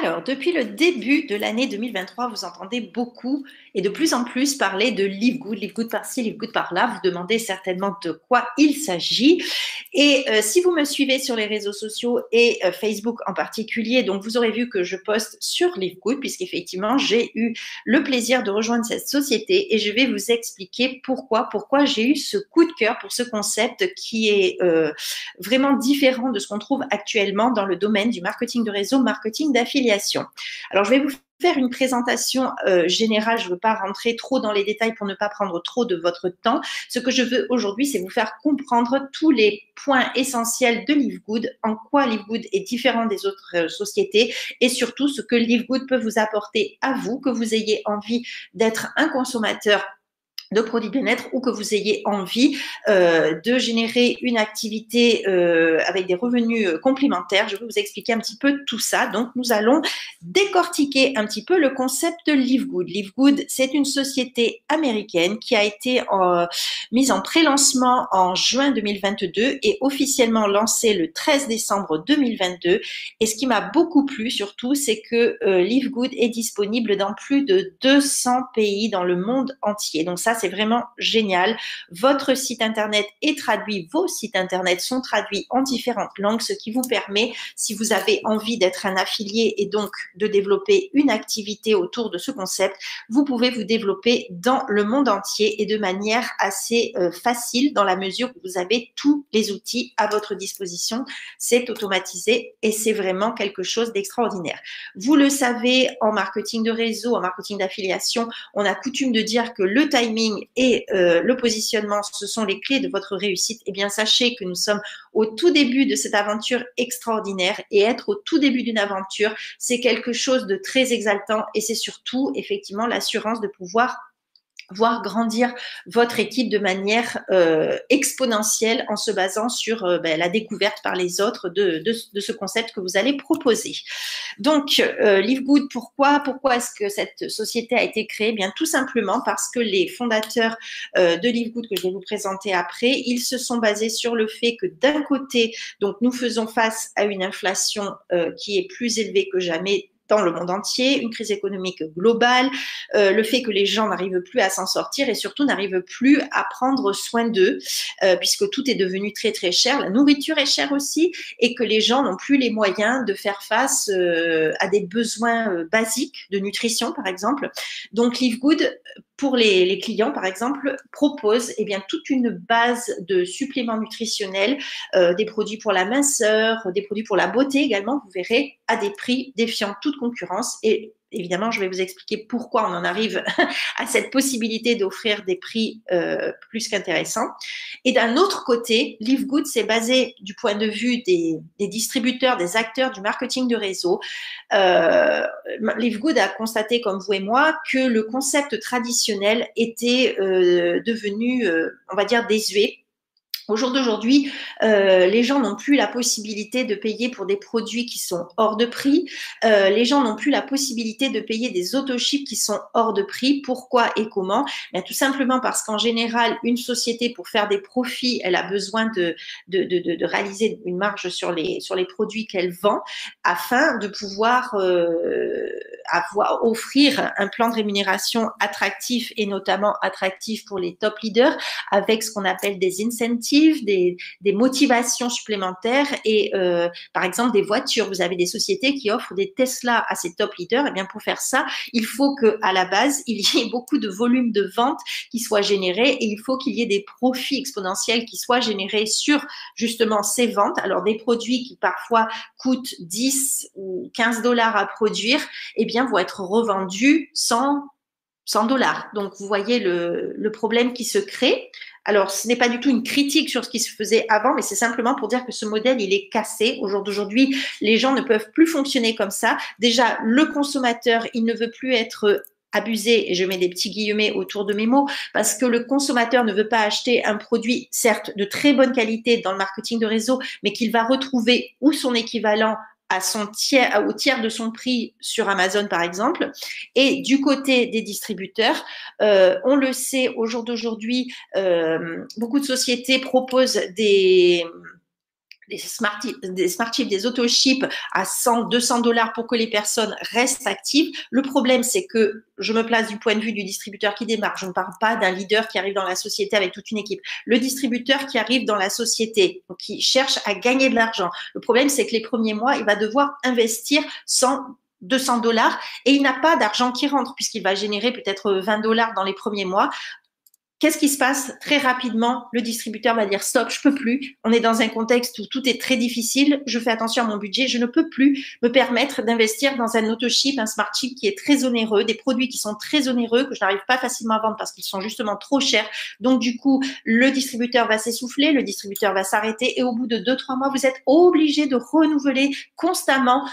Alors, depuis le début de l'année 2023, vous entendez beaucoup et de plus en plus parler de Live Good par-ci, Live Good par-là. Vous demandez certainement de quoi il s'agit. Et si vous me suivez sur les réseaux sociaux et Facebook en particulier, donc vous aurez vu que je poste sur Live Good, puisqu'effectivement, j'ai eu le plaisir de rejoindre cette société et je vais vous expliquer pourquoi j'ai eu ce coup de cœur pour ce concept qui est vraiment différent de ce qu'on trouve actuellement dans le domaine du marketing de réseau, marketing d'affiliation. Alors, je vais vous faire une présentation générale. Je ne veux pas rentrer trop dans les détails pour ne pas prendre trop de votre temps. Ce que je veux aujourd'hui, c'est vous faire comprendre tous les points essentiels de Live Good, en quoi Live Good est différent des autres sociétés et surtout ce que Live Good peut vous apporter à vous, que vous ayez envie d'être un consommateur de produits bien-être ou que vous ayez envie de générer une activité avec des revenus complémentaires. Je vais vous expliquer un petit peu tout ça. Donc, nous allons décortiquer un petit peu le concept de Live Good. Live Good, c'est une société américaine qui a été mise en pré-lancement en juin 2022 et officiellement lancée le 13 décembre 2022. Et ce qui m'a beaucoup plu surtout, c'est que Live Good est disponible dans plus de 200 pays dans le monde entier. Donc ça, c'est vraiment génial. Votre site internet est traduit, vos sites internet sont traduits en différentes langues, ce qui vous permet, si vous avez envie d'être un affilié et donc de développer une activité autour de ce concept, vous pouvez vous développer dans le monde entier et de manière assez facile dans la mesure où vous avez tous les outils à votre disposition. C'est automatisé et c'est vraiment quelque chose d'extraordinaire. Vous le savez, en marketing de réseau, en marketing d'affiliation, on a coutume de dire que le timing et le positionnement, ce sont les clés de votre réussite. Eh bien, sachez que nous sommes au tout début de cette aventure extraordinaire et être au tout début d'une aventure, c'est quelque chose de très exaltant et c'est surtout effectivement l'assurance de pouvoir voir grandir votre équipe de manière exponentielle en se basant sur la découverte par les autres de ce concept que vous allez proposer. Donc, Live Good, pourquoi est-ce que cette société a été créée? Bien, tout simplement parce que les fondateurs de Live Good que je vais vous présenter après, ils se sont basés sur le fait que d'un côté, donc nous faisons face à une inflation qui est plus élevée que jamais dans le monde entier, une crise économique globale, le fait que les gens n'arrivent plus à s'en sortir et surtout n'arrivent plus à prendre soin d'eux, puisque tout est devenu très très cher, la nourriture est chère aussi, et que les gens n'ont plus les moyens de faire face à des besoins basiques de nutrition, par exemple. Donc, Live Good, pour les clients, par exemple, propose toute une base de suppléments nutritionnels, des produits pour la minceur, des produits pour la beauté également, vous verrez, à des prix défiant toute concurrence. Et évidemment, je vais vous expliquer pourquoi on en arrive à cette possibilité d'offrir des prix plus qu'intéressants. Et d'un autre côté, Live Good, c'est basé du point de vue des distributeurs, des acteurs du marketing de réseau. Live Good a constaté, comme vous et moi, que le concept traditionnel était devenu, on va dire, désuet. Au jour d'aujourd'hui, les gens n'ont plus la possibilité de payer pour des produits qui sont hors de prix. Les gens n'ont plus la possibilité de payer des autoships qui sont hors de prix. Pourquoi et comment? Bien, tout simplement parce qu'en général, une société, pour faire des profits, elle a besoin de réaliser une marge sur les produits qu'elle vend afin de pouvoir offrir un plan de rémunération attractif et notamment attractif pour les top leaders avec ce qu'on appelle des incentives, des motivations supplémentaires et par exemple des voitures. Vous avez des sociétés qui offrent des Tesla à ces top leaders. Et bien pour faire ça, il faut qu'à la base, il y ait beaucoup de volume de ventes qui soient générés et il faut qu'il y ait des profits exponentiels qui soient générés sur justement ces ventes. Alors des produits qui parfois coûtent 10 ou 15 dollars à produire, eh bien vont être revendus 100 dollars. Donc, vous voyez le problème qui se crée. Alors, ce n'est pas du tout une critique sur ce qui se faisait avant, mais c'est simplement pour dire que ce modèle, il est cassé. Au jour d'aujourd'hui, les gens ne peuvent plus fonctionner comme ça. Déjà, le consommateur, il ne veut plus être abusé, et je mets des petits guillemets autour de mes mots, parce que le consommateur ne veut pas acheter un produit, certes, de très bonne qualité dans le marketing de réseau, mais qu'il va retrouver ou son équivalent au tiers de son prix sur Amazon, par exemple. Et du côté des distributeurs, on le sait, au jour d'aujourd'hui, beaucoup de sociétés proposent des des smart chips, des auto chips à 100, 200 dollars pour que les personnes restent actives. Le problème, c'est que je me place du point de vue du distributeur qui démarre. Je ne parle pas d'un leader qui arrive dans la société avec toute une équipe. Le distributeur qui arrive dans la société, donc qui cherche à gagner de l'argent. Le problème, c'est que les premiers mois, il va devoir investir 100, 200 dollars et il n'a pas d'argent qui rentre puisqu'il va générer peut-être 20 dollars dans les premiers mois. Qu'est-ce qui se passe? Très rapidement, le distributeur va dire stop, je peux plus. On est dans un contexte où tout est très difficile. Je fais attention à mon budget. Je ne peux plus me permettre d'investir dans un auto-chip, un smart chip qui est très onéreux, des produits qui sont très onéreux, que je n'arrive pas facilement à vendre parce qu'ils sont justement trop chers. Donc, du coup, le distributeur va s'essouffler, le distributeur va s'arrêter et au bout de 2-3 mois, vous êtes obligé de renouveler constamment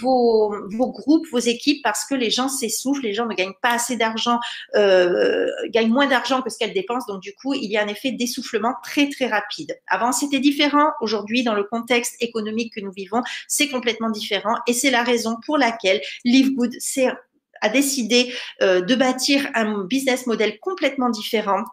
vos groupes, vos équipes parce que les gens s'essoufflent, les gens ne gagnent pas assez d'argent, gagnent moins d'argent que ce qu'elle dépense, donc du coup, il y a un effet d'essoufflement très, très rapide. Avant, c'était différent. Aujourd'hui, dans le contexte économique que nous vivons, c'est complètement différent et c'est la raison pour laquelle Live Good a décidé de bâtir un business model complètement différent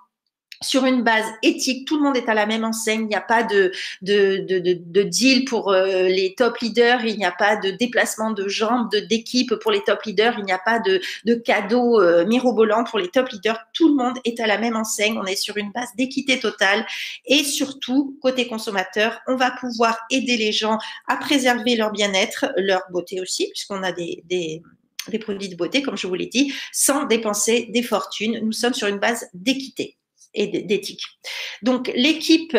sur une base éthique. Tout le monde est à la même enseigne. Il n'y a pas de deal pour les top leaders. Il n'y a pas de déplacement de jambes d'équipe pour les top leaders. Il n'y a pas de cadeaux mirobolants pour les top leaders. Tout le monde est à la même enseigne. On est sur une base d'équité totale. Et surtout, côté consommateur, on va pouvoir aider les gens à préserver leur bien-être, leur beauté aussi, puisqu'on a des produits de beauté, comme je vous l'ai dit, sans dépenser des fortunes. Nous sommes sur une base d'équité et d'éthique. Donc, l'équipe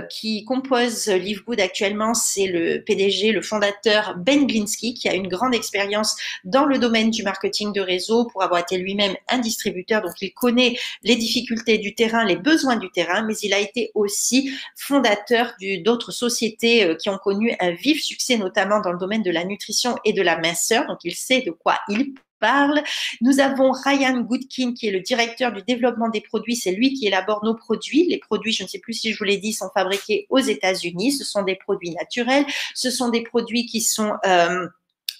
qui compose Live Good actuellement, c'est le PDG, le fondateur Ben Glinsky, qui a une grande expérience dans le domaine du marketing de réseau pour avoir été lui-même un distributeur. Donc, il connaît les difficultés du terrain, les besoins du terrain, mais il a été aussi fondateur d'autres sociétés qui ont connu un vif succès, notamment dans le domaine de la nutrition et de la minceur. Donc, il sait de quoi il parle. Nous avons Ryan Goodkin qui est le directeur du développement des produits. C'est lui qui élabore nos produits. Les produits, je ne sais plus si je vous l'ai dit, sont fabriqués aux États-Unis. Ce sont des produits naturels. Ce sont des produits qui sont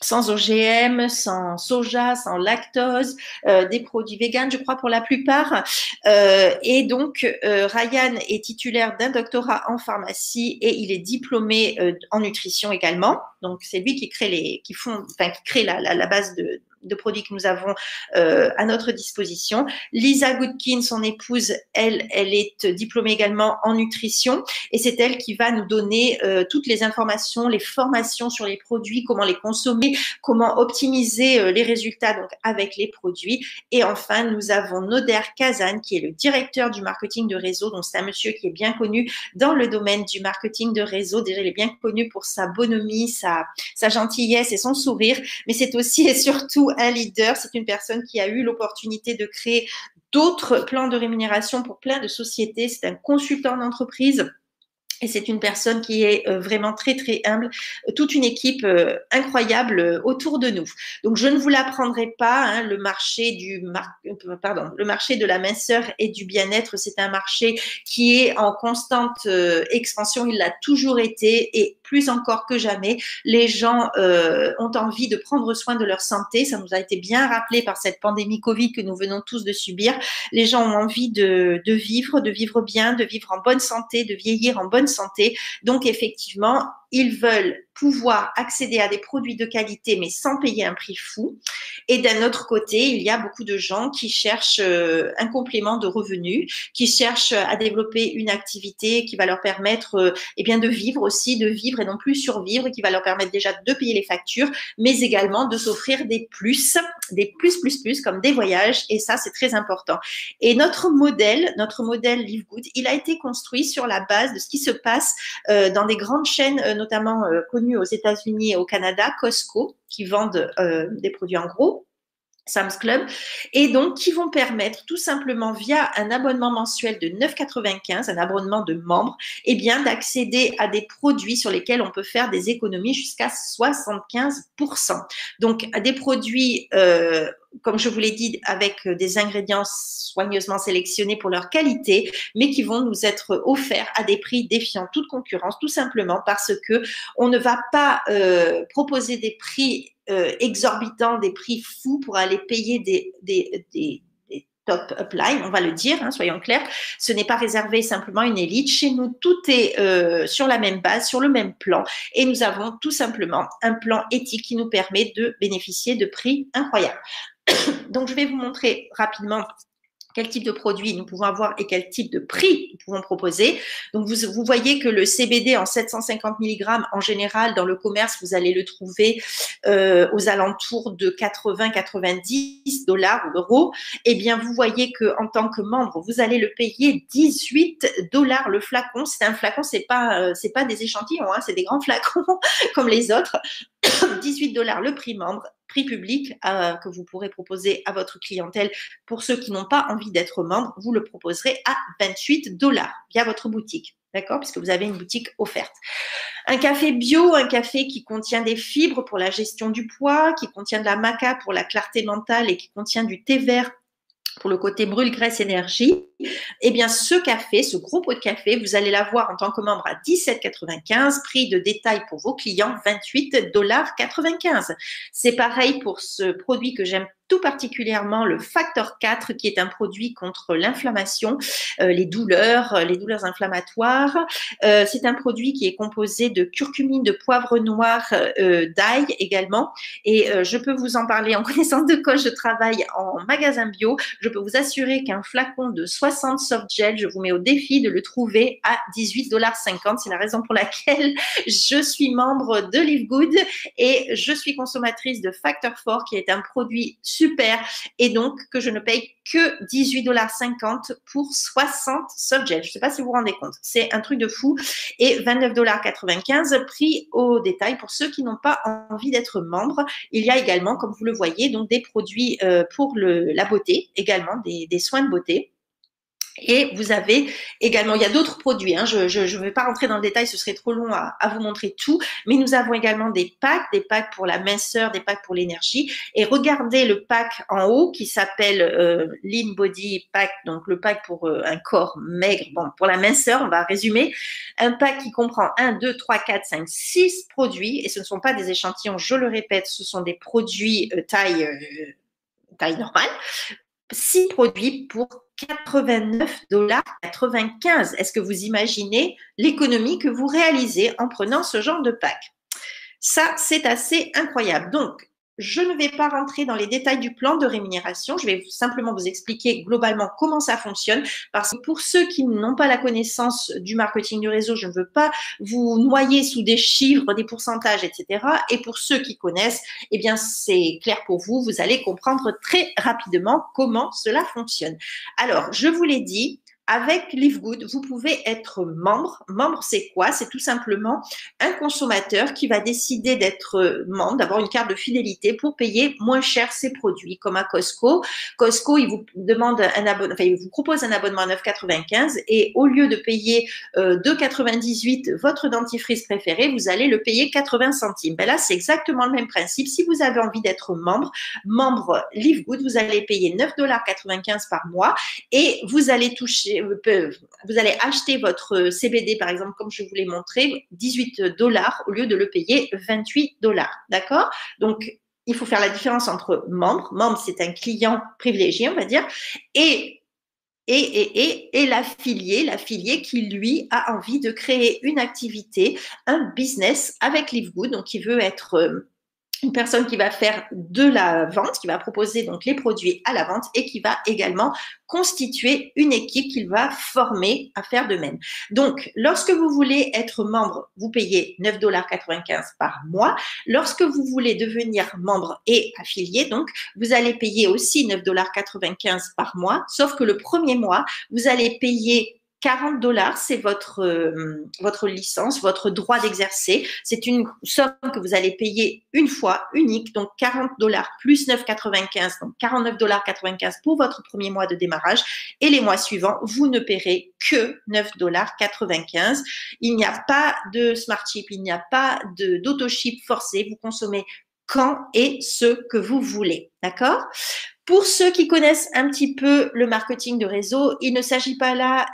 sans OGM, sans soja, sans lactose, des produits véganes, je crois, pour la plupart. Et donc, Ryan est titulaire d'un doctorat en pharmacie et il est diplômé en nutrition également. Donc, c'est lui qui crée qui crée la base de produits que nous avons à notre disposition. Lisa Goodkin, son épouse, elle est diplômée également en nutrition et c'est elle qui va nous donner toutes les informations, les formations sur les produits, comment les consommer, comment optimiser les résultats donc avec les produits. Et enfin, nous avons Noder Kazan qui est le directeur du marketing de réseau. Donc, c'est un monsieur qui est bien connu dans le domaine du marketing de réseau. Déjà, il est bien connu pour sa bonhomie, sa gentillesse et son sourire, mais c'est aussi et surtout un leader. C'est une personne qui a eu l'opportunité de créer d'autres plans de rémunération pour plein de sociétés. C'est un consultant d'entreprise. Et c'est une personne qui est vraiment très, très humble, toute une équipe incroyable autour de nous. Donc, je ne vous l'apprendrai pas, hein, le marché de la minceur et du bien-être, c'est un marché qui est en constante expansion. Il l'a toujours été et plus encore que jamais, les gens ont envie de prendre soin de leur santé. Ça nous a été bien rappelé par cette pandémie Covid que nous venons tous de subir. Les gens ont envie de vivre bien, de vivre en bonne santé, de vieillir en bonne santé. Donc, effectivement, ils veulent pouvoir accéder à des produits de qualité, mais sans payer un prix fou. Et d'un autre côté, il y a beaucoup de gens qui cherchent un complément de revenus, qui cherchent à développer une activité qui va leur permettre de vivre aussi, de vivre et non plus survivre, qui va leur permettre déjà de payer les factures, mais également de s'offrir des plus, comme des voyages. Et ça, c'est très important. Et notre modèle Live Good, il a été construit sur la base de ce qui se passe dans des grandes chaînes, notamment connues aux États-Unis et au Canada, Costco, qui vendent des produits en gros, Sam's Club, et donc qui vont permettre tout simplement via un abonnement mensuel de 9,95, un abonnement de membres, d'accéder à des produits sur lesquels on peut faire des économies jusqu'à 75%. Donc, des produits comme je vous l'ai dit, avec des ingrédients soigneusement sélectionnés pour leur qualité, mais qui vont nous être offerts à des prix défiant toute concurrence, tout simplement parce que on ne va pas proposer des prix exorbitants, des prix fous pour aller payer des top upline, on va le dire, hein, soyons clairs, ce n'est pas réservé simplement à une élite. Chez nous, tout est sur la même base, sur le même plan, et nous avons tout simplement un plan éthique qui nous permet de bénéficier de prix incroyables. Donc, je vais vous montrer rapidement quel type de produit nous pouvons avoir et quel type de prix nous pouvons proposer. Donc, vous voyez que le CBD en 750 mg, en général, dans le commerce, vous allez le trouver aux alentours de 80-90 dollars ou euros. Eh bien, vous voyez qu'en tant que membre, vous allez le payer 18 dollars le flacon. C'est un flacon, c'est pas des échantillons, hein, c'est des grands flacons comme les autres. 18 dollars le prix membre, prix public que vous pourrez proposer à votre clientèle. Pour ceux qui n'ont pas envie d'être membres, vous le proposerez à 28 dollars via votre boutique. D'accord? Puisque vous avez une boutique offerte. Un café bio, un café qui contient des fibres pour la gestion du poids, qui contient de la maca pour la clarté mentale et qui contient du thé vert pour le côté brûle-graisse énergie, eh bien, ce café, ce gros pot de café, vous allez l'avoir en tant que membre à 17,95 $, prix de détail pour vos clients, 28,95 $. C'est pareil pour ce produit que j'aime tout particulièrement, le Factor 4, qui est un produit contre l'inflammation, les douleurs inflammatoires. C'est un produit qui est composé de curcumine, de poivre noir, d'ail également. Et je peux vous en parler en connaissance de cause. Je travaille en magasin bio. Je peux vous assurer qu'un flacon de 60 soft gel, je vous mets au défi de le trouver à 18,50 $. C'est la raison pour laquelle je suis membre de Live Good et je suis consommatrice de Factor 4, qui est un produit super, et donc que je ne paye que 18,50 $ pour 60 soft gel. Je ne sais pas si vous vous rendez compte, c'est un truc de fou. Et 29,95 $, prix au détail pour ceux qui n'ont pas envie d'être membres. Il y a également, comme vous le voyez, donc des produits pour la beauté, également des soins de beauté. Et vous avez également, il y a d'autres produits, hein, je ne vais pas rentrer dans le détail, ce serait trop long à vous montrer tout, mais nous avons également des packs pour la minceur, des packs pour l'énergie. Et regardez le pack en haut qui s'appelle Lean Body Pack, donc le pack pour un corps maigre, bon, pour la minceur, on va résumer. Un pack qui comprend 1, 2, 3, 4, 5, 6 produits, et ce ne sont pas des échantillons, je le répète, ce sont des produits taille normale. 6 produits pour 89,95 $. Est-ce que vous imaginez l'économie que vous réalisez en prenant ce genre de pack? Ça, c'est assez incroyable. Donc, je ne vais pas rentrer dans les détails du plan de rémunération. Je vais simplement vous expliquer globalement comment ça fonctionne. Parce que pour ceux qui n'ont pas la connaissance du marketing du réseau, je ne veux pas vous noyer sous des chiffres, des pourcentages, etc. Et pour ceux qui connaissent, eh bien, c'est clair pour vous. Vous allez comprendre très rapidement comment cela fonctionne. Alors, je vous l'ai dit, avec Live Good, vous pouvez être membre. Membre, c'est quoi? C'est tout simplement un consommateur qui va décider d'être membre, d'avoir une carte de fidélité pour payer moins cher ses produits, comme à Costco. Costco, il vous demande il vous propose un abonnement à 9,95 € et au lieu de payer 2,98 € votre dentifrice préféré, vous allez le payer 80 centimes. Ben là, c'est exactement le même principe. Si vous avez envie d'être membre Live Good, vous allez payer 9,95 $ par mois et vous allez vous allez acheter votre CBD, par exemple, comme je vous l'ai montré, 18 $ au lieu de le payer 28 $. D'accord? Donc, il faut faire la différence entre membre. Membre, c'est un client privilégié, on va dire, et l'affilié qui, lui, a envie de créer une activité, un business avec Live Good, donc qui veut être une personne qui va faire de la vente, qui va proposer donc les produits à la vente et qui va également constituer une équipe qu'il va former à faire de même. Donc, lorsque vous voulez être membre, vous payez 9,95 $ par mois. Lorsque vous voulez devenir membre et affilié, donc, vous allez payer aussi 9,95 $ par mois, sauf que le premier mois, vous allez payer 40 $, c'est votre licence, votre droit d'exercer. C'est une somme que vous allez payer une fois, unique, donc 40 $ plus 9,95 $, donc 49,95 $ pour votre premier mois de démarrage. Et les mois suivants, vous ne paierez que 9,95 $. Il n'y a pas de smart chip, il n'y a pas d'auto-chip forcé. Vous consommez quand et ce que vous voulez. D'accord? Pour ceux qui connaissent un petit peu le marketing de réseau, il ne s'agit pas là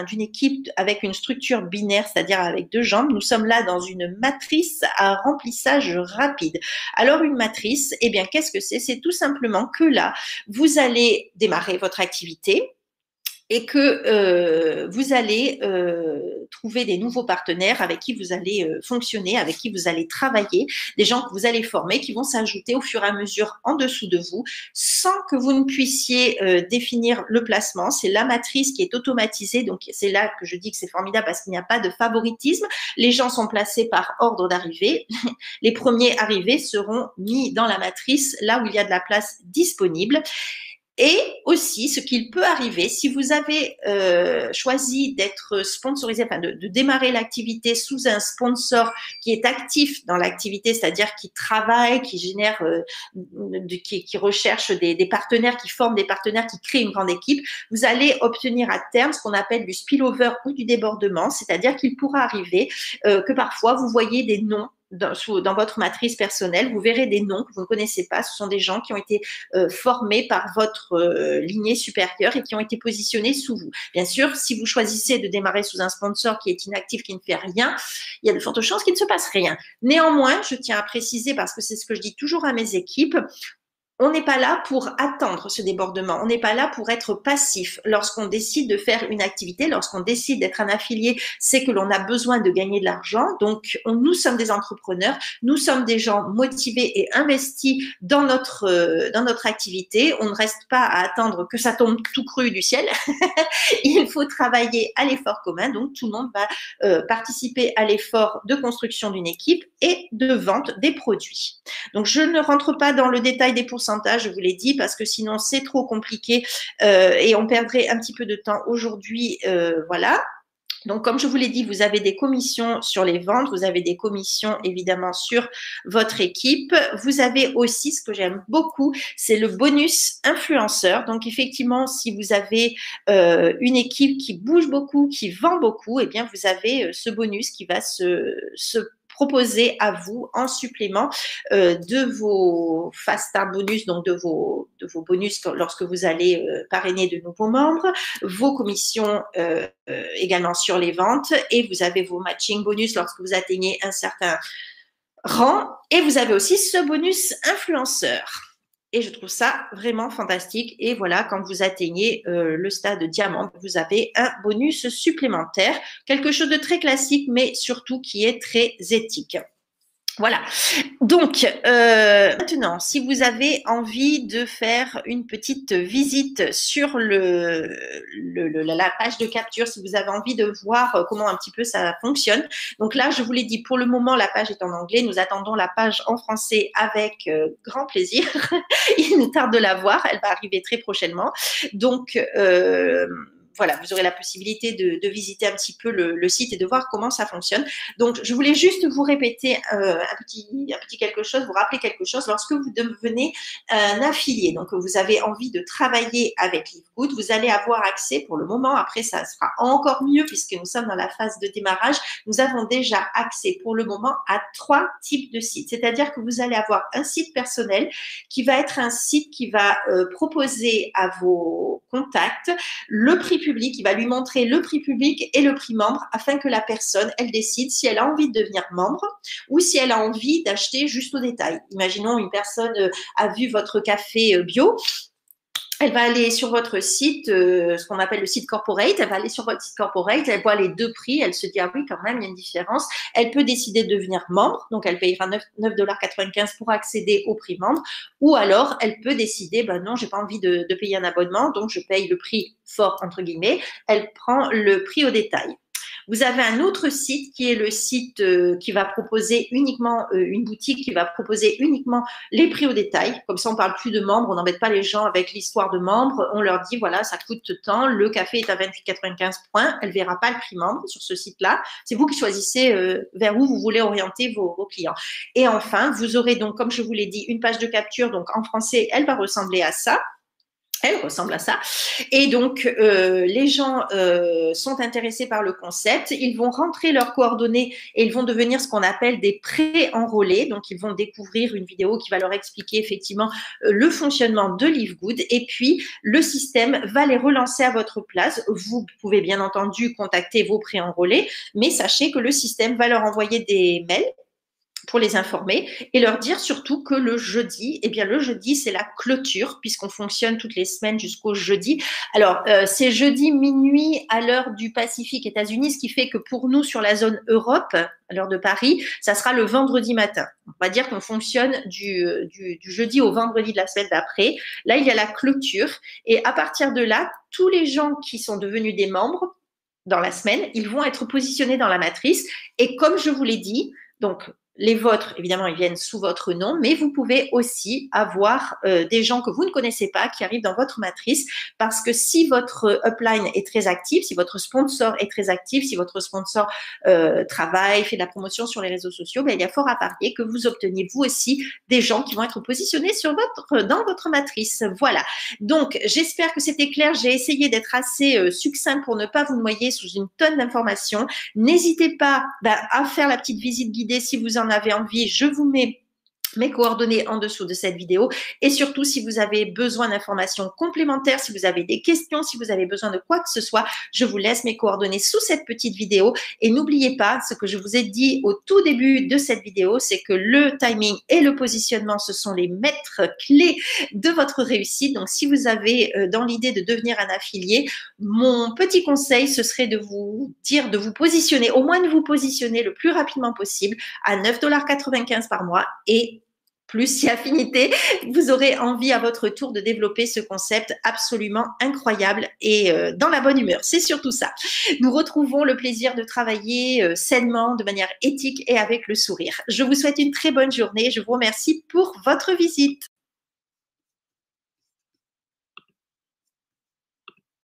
d'une équipe avec une structure binaire, c'est-à-dire avec deux jambes. Nous sommes là dans une matrice à remplissage rapide. Alors une matrice, eh bien qu'est-ce que c'est? C'est tout simplement que là, vous allez démarrer votre activité et que vous allez trouver des nouveaux partenaires avec qui vous allez fonctionner, avec qui vous allez travailler, des gens que vous allez former, qui vont s'ajouter au fur et à mesure en dessous de vous, sans que vous ne puissiez définir le placement. C'est la matrice qui est automatisée, donc c'est là que je dis que c'est formidable parce qu'il n'y a pas de favoritisme. Les gens sont placés par ordre d'arrivée. Les premiers arrivés seront mis dans la matrice là où il y a de la place disponible. Et aussi, ce qu'il peut arriver, si vous avez choisi d'être sponsorisé, enfin de démarrer l'activité sous un sponsor qui est actif dans l'activité, c'est-à-dire qui travaille, qui génère, qui recherche des partenaires, qui forme des partenaires, qui crée une grande équipe, vous allez obtenir à terme ce qu'on appelle du spillover ou du débordement, c'est-à-dire qu'il pourra arriver que parfois vous voyez des noms dans votre matrice personnelle, vous verrez des noms que vous ne connaissez pas. Ce sont des gens qui ont été formés par votre lignée supérieure et qui ont été positionnés sous vous. Bien sûr, si vous choisissez de démarrer sous un sponsor qui est inactif, qui ne fait rien, il y a de fortes chances qu'il ne se passe rien. Néanmoins, je tiens à préciser, parce que c'est ce que je dis toujours à mes équipes, on n'est pas là pour attendre ce débordement. On n'est pas là pour être passif. Lorsqu'on décide de faire une activité, lorsqu'on décide d'être un affilié, c'est que l'on a besoin de gagner de l'argent. Donc, nous sommes des entrepreneurs. Nous sommes des gens motivés et investis dans notre activité. On ne reste pas à attendre que ça tombe tout cru du ciel. Il faut travailler à l'effort commun. Donc, tout le monde va participer à l'effort de construction d'une équipe et de vente des produits. Donc, je ne rentre pas dans le détail des pourcentages, je vous l'ai dit, parce que sinon c'est trop compliqué et on perdrait un petit peu de temps aujourd'hui. Voilà. Donc, comme je vous l'ai dit, vous avez des commissions sur les ventes, vous avez des commissions évidemment sur votre équipe. Vous avez aussi, ce que j'aime beaucoup, c'est le bonus influenceur. Donc, effectivement, si vous avez une équipe qui bouge beaucoup, qui vend beaucoup, eh bien, vous avez ce bonus qui va se proposer à vous en supplément de vos Fast Start bonus, donc de vos bonus lorsque vous allez parrainer de nouveaux membres, vos commissions également sur les ventes, et vous avez vos matching bonus lorsque vous atteignez un certain rang, et vous avez aussi ce bonus influenceur. Et je trouve ça vraiment fantastique. Et voilà, quand vous atteignez le stade diamant, vous avez un bonus supplémentaire. Quelque chose de très classique, mais surtout qui est très éthique. Voilà. Donc, maintenant, si vous avez envie de faire une petite visite sur la page de capture, si vous avez envie de voir comment un petit peu ça fonctionne. Donc là, je vous l'ai dit, pour le moment, la page est en anglais. Nous attendons la page en français avec grand plaisir. Il nous tarde de la voir. Elle va arriver très prochainement. Donc, voilà, vous aurez la possibilité de visiter un petit peu le site et de voir comment ça fonctionne. Donc, je voulais juste vous répéter un petit quelque chose, vous rappeler quelque chose. Lorsque vous devenez un affilié, donc vous avez envie de travailler avec LiveGood, vous allez avoir accès pour le moment, après ça sera encore mieux puisque nous sommes dans la phase de démarrage, nous avons déjà accès pour le moment à 3 types de sites. C'est-à-dire que vous allez avoir un site personnel qui va être un site qui va proposer à vos contacts le prix public, il va lui montrer le prix public et le prix membre afin que la personne, elle décide si elle a envie de devenir membre ou si elle a envie d'acheter juste au détail. Imaginons une personne a vu votre café bio. Elle va aller sur votre site, ce qu'on appelle le site corporate. Elle va aller sur votre site corporate, elle voit les 2 prix, elle se dit ah oui quand même il y a une différence. Elle peut décider de devenir membre, donc elle payera 9,95 $ pour accéder au prix membre. Ou alors elle peut décider ben non j'ai pas envie de payer un abonnement, donc je paye le prix fort entre guillemets. Elle prend le prix au détail. Vous avez un autre site qui est le site qui va proposer uniquement une boutique qui va proposer uniquement les prix au détail. Comme ça, on parle plus de membres, on n'embête pas les gens avec l'histoire de membres. On leur dit, voilà, ça coûte tant, le café est à 28,95 points. Elle verra pas le prix membre sur ce site-là. C'est vous qui choisissez vers où vous voulez orienter vos clients. Et enfin, vous aurez donc, comme je vous l'ai dit, une page de capture. Donc, en français, elle va ressembler à ça. Elle ressemble à ça. Et donc, les gens sont intéressés par le concept. Ils vont rentrer leurs coordonnées et ils vont devenir ce qu'on appelle des pré-enrôlés. Donc, ils vont découvrir une vidéo qui va leur expliquer effectivement le fonctionnement de LiveGood. Et puis, le système va les relancer à votre place. Vous pouvez bien entendu contacter vos pré-enrôlés, mais sachez que le système va leur envoyer des mails pour les informer et leur dire surtout que le jeudi, eh bien le jeudi c'est la clôture puisqu'on fonctionne toutes les semaines jusqu'au jeudi. Alors c'est jeudi minuit à l'heure du Pacifique États-Unis, ce qui fait que pour nous sur la zone Europe, à l'heure de Paris, ça sera le vendredi matin. On va dire qu'on fonctionne du jeudi au vendredi de la semaine d'après. Là il y a la clôture et à partir de là, tous les gens qui sont devenus des membres dans la semaine, ils vont être positionnés dans la matrice et comme je vous l'ai dit, donc les vôtres, évidemment, ils viennent sous votre nom, mais vous pouvez aussi avoir des gens que vous ne connaissez pas qui arrivent dans votre matrice parce que si votre upline est très actif, si votre sponsor est très actif, si votre sponsor travaille, fait de la promotion sur les réseaux sociaux, ben, il y a fort à parier que vous obteniez vous aussi des gens qui vont être positionnés dans votre matrice. Voilà. Donc, j'espère que c'était clair. J'ai essayé d'être assez succinct pour ne pas vous noyer sous une tonne d'informations. N'hésitez pas à faire la petite visite guidée si vous en avez envie. Je vous mets mes coordonnées en dessous de cette vidéo et surtout si vous avez besoin d'informations complémentaires, si vous avez des questions, si vous avez besoin de quoi que ce soit, je vous laisse mes coordonnées sous cette petite vidéo et n'oubliez pas ce que je vous ai dit au tout début de cette vidéo, c'est que le timing et le positionnement ce sont les maîtres clés de votre réussite. Donc si vous avez dans l'idée de devenir un affilié, mon petit conseil ce serait de vous dire de vous positionner, au moins de vous positionner le plus rapidement possible à 9,95 $ par mois et plus si affinité, vous aurez envie à votre tour de développer ce concept absolument incroyable et dans la bonne humeur. C'est surtout ça. Nous retrouvons le plaisir de travailler sainement, de manière éthique et avec le sourire. Je vous souhaite une très bonne journée. Je vous remercie pour votre visite.